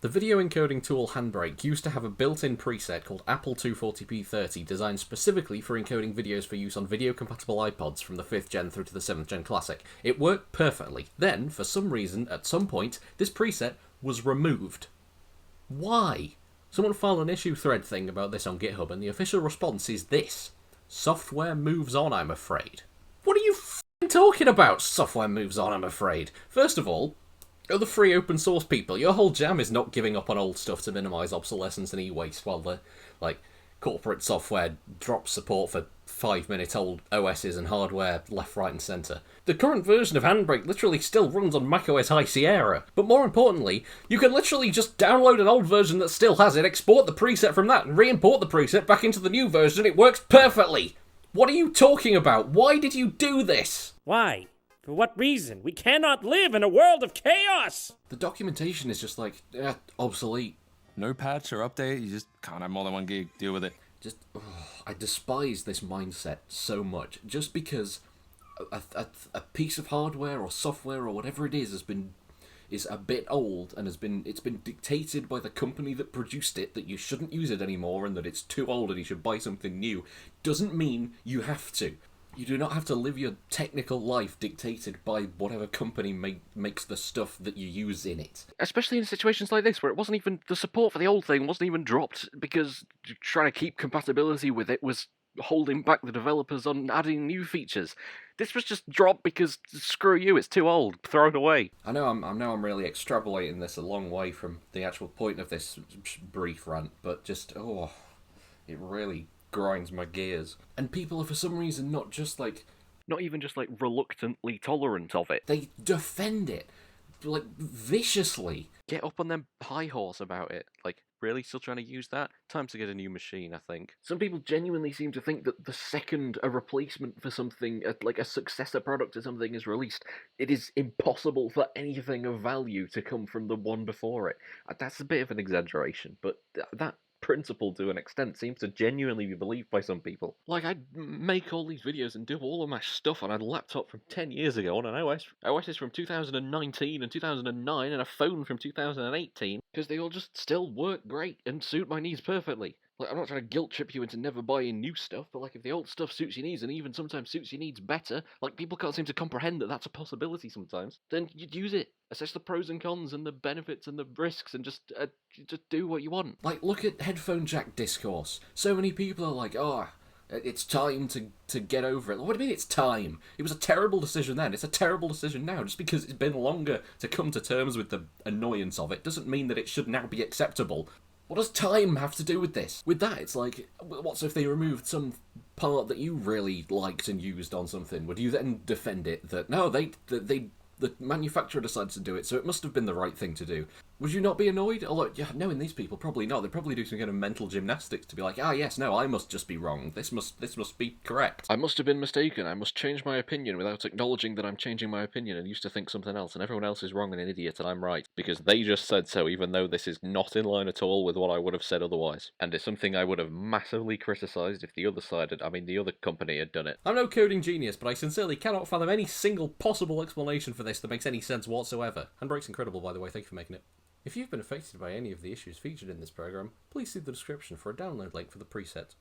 The video encoding tool HandBrake used to have a built-in preset called Apple240p30 designed specifically for encoding videos for use on video-compatible iPods from the 5th gen through to the 7th gen Classic. It worked perfectly. Then, for some reason, at some point, this preset was removed. Why? Someone filed an issue thread thing about this on GitHub, and the official response is this. Software moves on, I'm afraid. What are you talking about? Software moves on, I'm afraid. First of all, other free open source people, your whole jam is not giving up on old stuff to minimise obsolescence and e-waste while the, corporate software drops support for 5-minute old OSs and hardware left, right and centre. The current version of HandBrake literally still runs on macOS High Sierra, but more importantly, you can literally just download an old version that still has it, export the preset from that, and re-import the preset back into the new version. It works perfectly! What are you talking about? Why did you do this? Why? For what reason? We cannot live in a world of chaos! The documentation is just obsolete. No patch or update, you just can't have more than one gig, deal with it. I despise this mindset so much. Just because a piece of hardware or software or whatever it is is a bit old and it's been dictated by the company that produced it that you shouldn't use it anymore and that it's too old and you should buy something new, doesn't mean you have to. You do not have to live your technical life dictated by whatever company makes the stuff that you use in it. Especially in situations like this, where it wasn't even, the support for the old thing wasn't even dropped because trying to keep compatibility with it was holding back the developers on adding new features. This was just dropped because, screw you, it's too old, throw it away. I know I'm really extrapolating this a long way from the actual point of this brief rant, but just, it really grinds my gears. And people are for some reason not even just reluctantly tolerant of it. They defend it, viciously. Get up on them high horse about it. Really? Still trying to use that? Time to get a new machine, I think. Some people genuinely seem to think that the second a replacement for something, a successor product to something is released, it is impossible for anything of value to come from the one before it. That's a bit of an exaggeration, but that principle to an extent seems to genuinely be believed by some people. I'd make all these videos and do all of my stuff on a laptop from 10 years ago on an OSs from 2019 and 2009 and a phone from 2018, because they all just still work great and suit my needs perfectly. I'm not trying to guilt trip you into never buying new stuff, but if the old stuff suits your needs and even sometimes suits your needs better, people can't seem to comprehend that that's a possibility sometimes, then you'd use it. Assess the pros and cons and the benefits and the risks and just do what you want. Look at headphone jack discourse. So many people are like, it's time to get over it. What do you mean it's time? It was a terrible decision then. It's a terrible decision now. Just because it's been longer to come to terms with the annoyance of it doesn't mean that it should now be acceptable. What does time have to do with this? With that, it's what's if they removed some part that you really liked and used on something? Would you then defend it that, no, the manufacturer decided to do it, so it must have been the right thing to do? Would you not be annoyed? Although, knowing these people, probably not. They'd probably do some kind of mental gymnastics to be like, yes, no, I must just be wrong. This must be correct. I must have been mistaken. I must change my opinion without acknowledging that I'm changing my opinion and used to think something else, and everyone else is wrong and an idiot and I'm right. Because they just said so, even though this is not in line at all with what I would have said otherwise. And it's something I would have massively criticised if the other company had done it. I'm no coding genius, but I sincerely cannot fathom any single possible explanation for this that makes any sense whatsoever. HandBrake's incredible, by the way. Thank you for making it. If you've been affected by any of the issues featured in this program, please see the description for a download link for the preset.